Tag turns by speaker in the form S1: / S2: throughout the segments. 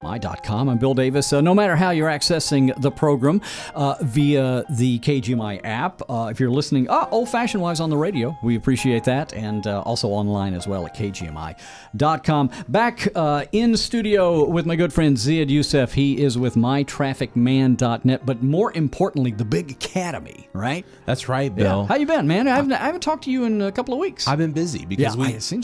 S1: KGMI.com. I'm Bill Davis. No matter how you're accessing the program via the KGMI app, if you're listening old-fashioned wise on the radio, we appreciate that, and also online as well at KGMI.com. Back in studio with my good friend Ziad Youssef. He is with mytrafficman.net, but more importantly, the big academy, right?
S2: That's right, Bill.
S1: Yeah. How you been, man? I haven't talked to you in a couple of weeks.
S2: I've been busy because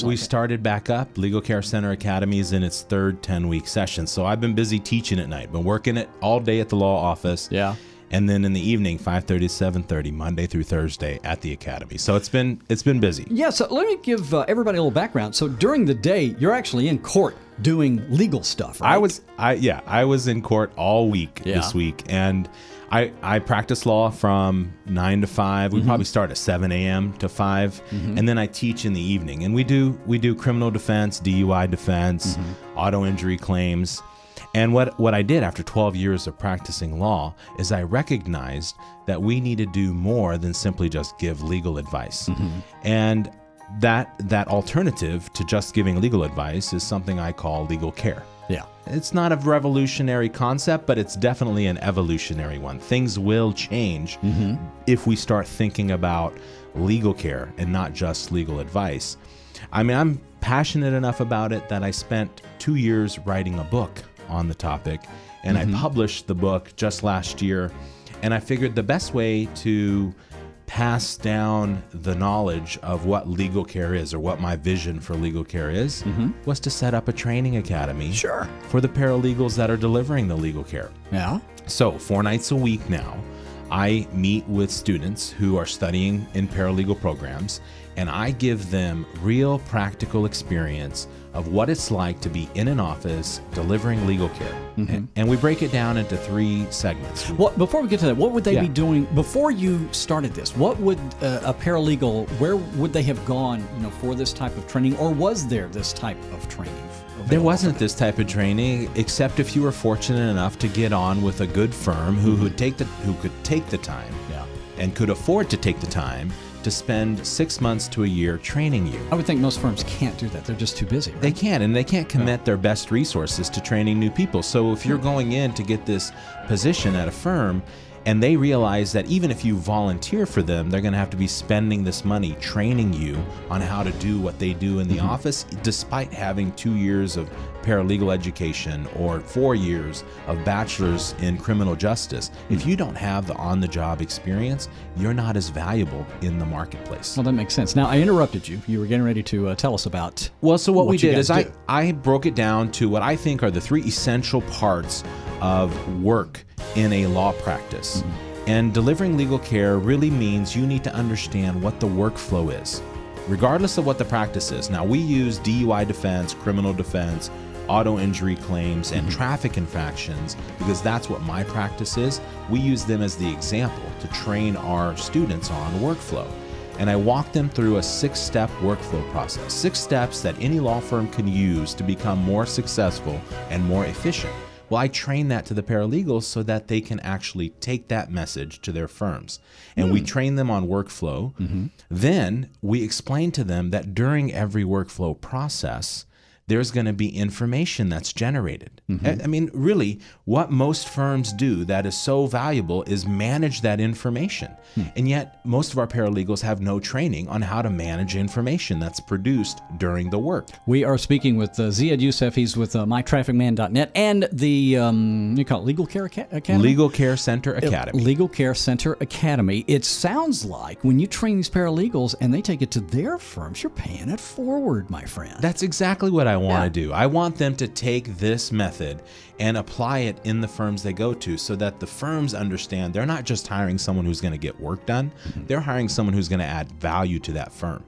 S2: we started back up. Legal Care Center Academy is in its third 10-week session, so I've been busy teaching at night. Been working it all day at the law office. Yeah. And then in the evening, 5:30 to 7:30, Monday through Thursday at the academy. So it's been busy.
S1: Yeah. So let me give everybody a little background. So during the day, you're actually in court doing legal stuff, right?
S2: I was in court all week this week, and I practice law from 9 to 5. We probably start at 7 a.m. to 5, and then I teach in the evening. And we do criminal defense, DUI defense, auto injury claims. And what I did after 12 years of practicing law is I recognized that we need to do more than simply just give legal advice. And that alternative to just giving legal advice is something I call legal care. Yeah. It's not a revolutionary concept, but it's definitely an evolutionary one. Things will change if we start thinking about legal care and not just legal advice. I mean, I'm passionate enough about it that I spent 2 years writing a book on the topic, and I published the book just last year. And I figured the best way to pass down the knowledge of what legal care is, or what my vision for legal care is, was to set up a training academy for the paralegals that are delivering the legal care. Yeah. So 4 nights a week now, I meet with students who are studying in paralegal programs, and I give them real practical experience of what it's like to be in an office delivering legal care. And we break it down into 3 segments.
S1: Before we get to that, what would they be doing before you started this? What would a paralegal, where would they have gone, for this type of training, or was there this type of training?
S2: There wasn't this type of training, except if you were fortunate enough to get on with a good firm who could take the time and could afford to take the time to spend 6 months to a year training you.
S1: I would think most firms can't do that. They're just too busy, right?
S2: They can't, and they can't commit their best resources to training new people. So if you're going in to get this position at a firm, and they realize that even if you volunteer for them, they're going to have to be spending this money training you on how to do what they do in the office, despite having 2 years of paralegal education or 4 years of bachelor's in criminal justice. If you don't have the on-the-job experience, you're not as valuable in the marketplace.
S1: Well, that makes sense. Now, I interrupted you. You were getting ready to tell us about
S2: so what we did is I broke it down to what I think are the 3 essential parts of work in a law practice. And delivering legal care really means you need to understand what the workflow is, regardless of what the practice is. Now, we use DUI defense, criminal defense, auto injury claims, and traffic infractions because that's what my practice is. We use them as the example to train our students on workflow. And I walk them through a 6-step workflow process, 6 steps that any law firm can use to become more successful and more efficient. Well, I train that to the paralegals so that they can actually take that message to their firms. And we train them on workflow. Then we explain to them that during every workflow process, there's going to be information that's generated. I mean, really, what most firms do that is so valuable is manage that information. And yet, most of our paralegals have no training on how to manage information that's produced during the work.
S1: We are speaking with Ziad Youssef. He's with mytrafficman.net and the, you call it Legal Care Academy?
S2: Legal Care Center Academy.
S1: Legal Care Center Academy. It sounds like when you train these paralegals and they take it to their firms, you're paying it forward, my friend.
S2: That's exactly what I want to do. I want them to take this method and apply it in the firms they go to so that the firms understand they're not just hiring someone who's going to get work done, they're hiring someone who's going to add value to that firm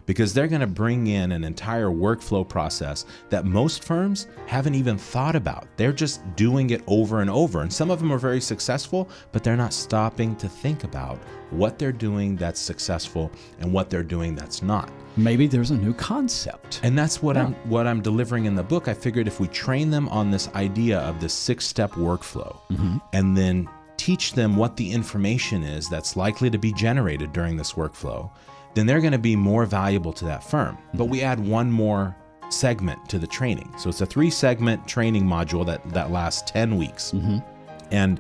S2: because they're going to bring in an entire workflow process that most firms haven't even thought about. They're just doing it over and over, and some of them are very successful, but they're not stopping to think about what they're doing that's successful and what they're doing that's not.
S1: Maybe there's a new concept.
S2: And that's what I'm delivering in the book. I figured if we train them on this idea of this 6-step workflow and then teach them what the information is that's likely to be generated during this workflow, then they're going to be more valuable to that firm. But we add one more segment to the training. So it's a 3-segment training module that lasts 10 weeks. And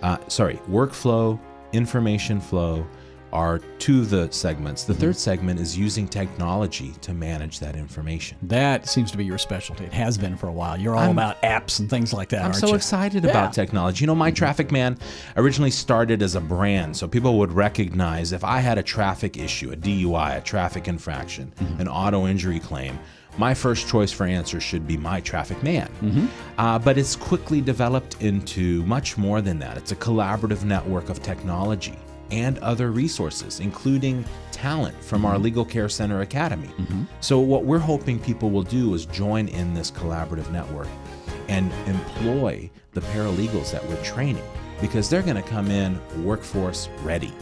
S2: workflow, information flow are 2 of the segments. The 3rd segment is using technology to manage that information.
S1: That seems to be your specialty. It has been for a while. You're all about apps and things like that,
S2: I'm
S1: aren't
S2: so
S1: you?
S2: excited about technology. You know, My Traffic Man originally started as a brand, so people would recognize if I had a traffic issue, a DUI, a traffic infraction, an auto injury claim, my first choice for answers should be My Traffic Man. But it's quickly developed into much more than that. It's a collaborative network of technology and other resources, including talent from our Legal Care Center Academy. So what we're hoping people will do is join in this collaborative network and employ the paralegals that we're training, because they're going to come in workforce ready.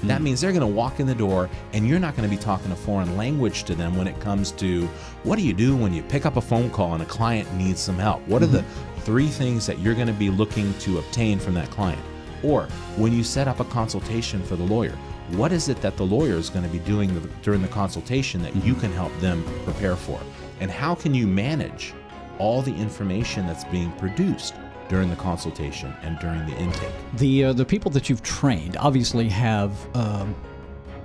S2: That means they're going to walk in the door and you're not going to be talking a foreign language to them when it comes to what do you do when you pick up a phone call and a client needs some help? What are the 3 things that you're going to be looking to obtain from that client? Or when you set up a consultation for the lawyer, what is it that the lawyer is going to be doing during the consultation that you can help them prepare for? And how can you manage all the information that's being produced during the consultation and during the intake?
S1: The people that you've trained obviously have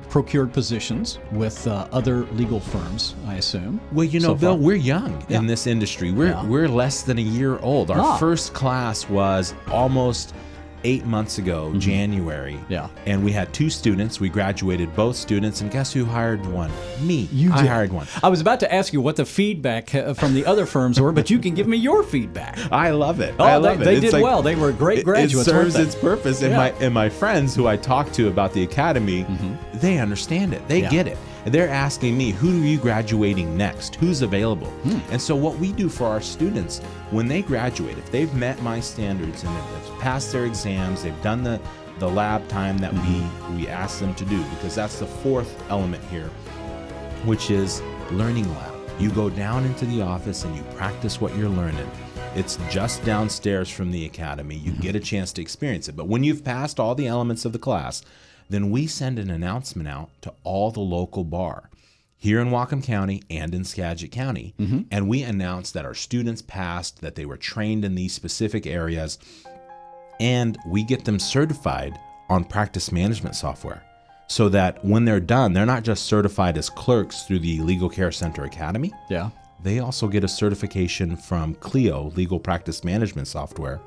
S1: procured positions with other legal firms, I assume.
S2: Well, you know, Bill, we're young in this industry. We're less than a year old. Our first class was almost 8 months ago, January. And we had 2 students. We graduated both students, and guess who hired one? Me. I hired one.
S1: I was about to ask you what the feedback from the other firms were, but you can give me your feedback.
S2: I love it.
S1: Oh,
S2: I love
S1: they
S2: it.
S1: did well. They were great graduates.
S2: It serves its purpose. And my friends who I talk to about the academy, they understand it. They get it. They're asking me, who are you graduating next? Who's available? And so what we do for our students, when they graduate, if they've met my standards and they've passed their exams, they've done the lab time that we ask them to do, because that's the 4th element here, which is learning lab. You go down into the office and you practice what you're learning. It's just downstairs from the academy. You get a chance to experience it. But when you've passed all the elements of the class, then we send an announcement out to all the local bar here in Whatcom County and in Skagit County. And we announce that our students passed, that they were trained in these specific areas, and we get them certified on practice management software, so that when they're done, they're not just certified as clerks through the Legal Care Center Academy. They also get a certification from Clio, Legal Practice Management Software,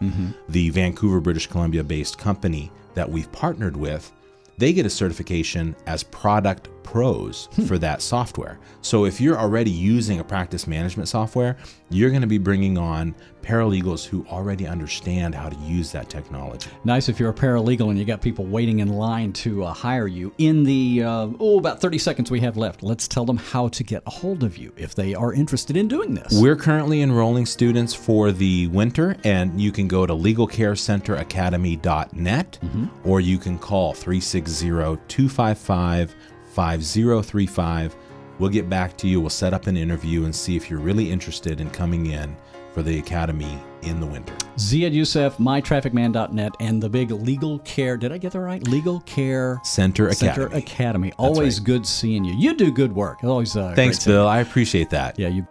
S2: the Vancouver, British Columbia-based company that we've partnered with. They get a certification as product pros for that software. So if you're already using a practice management software, you're going to be bringing on paralegals who already understand how to use that technology.
S1: Nice if you're a paralegal and you got people waiting in line to hire you. In the, about 30 seconds we have left, let's tell them how to get a hold of you if they are interested in doing this.
S2: We're currently enrolling students for the winter, and you can go to legalcarecenteracademy.net, or you can call 360-255-5035. We'll get back to you. We'll set up an interview and see if you're really interested in coming in for the academy in the winter.
S1: Ziad Youssef, mytrafficman.net, and the big Legal Care, did I get that right? Legal Care
S2: Center Academy.
S1: Always good seeing you. You do good work. Always
S2: Thanks, Bill. I appreciate that.
S1: Yeah, you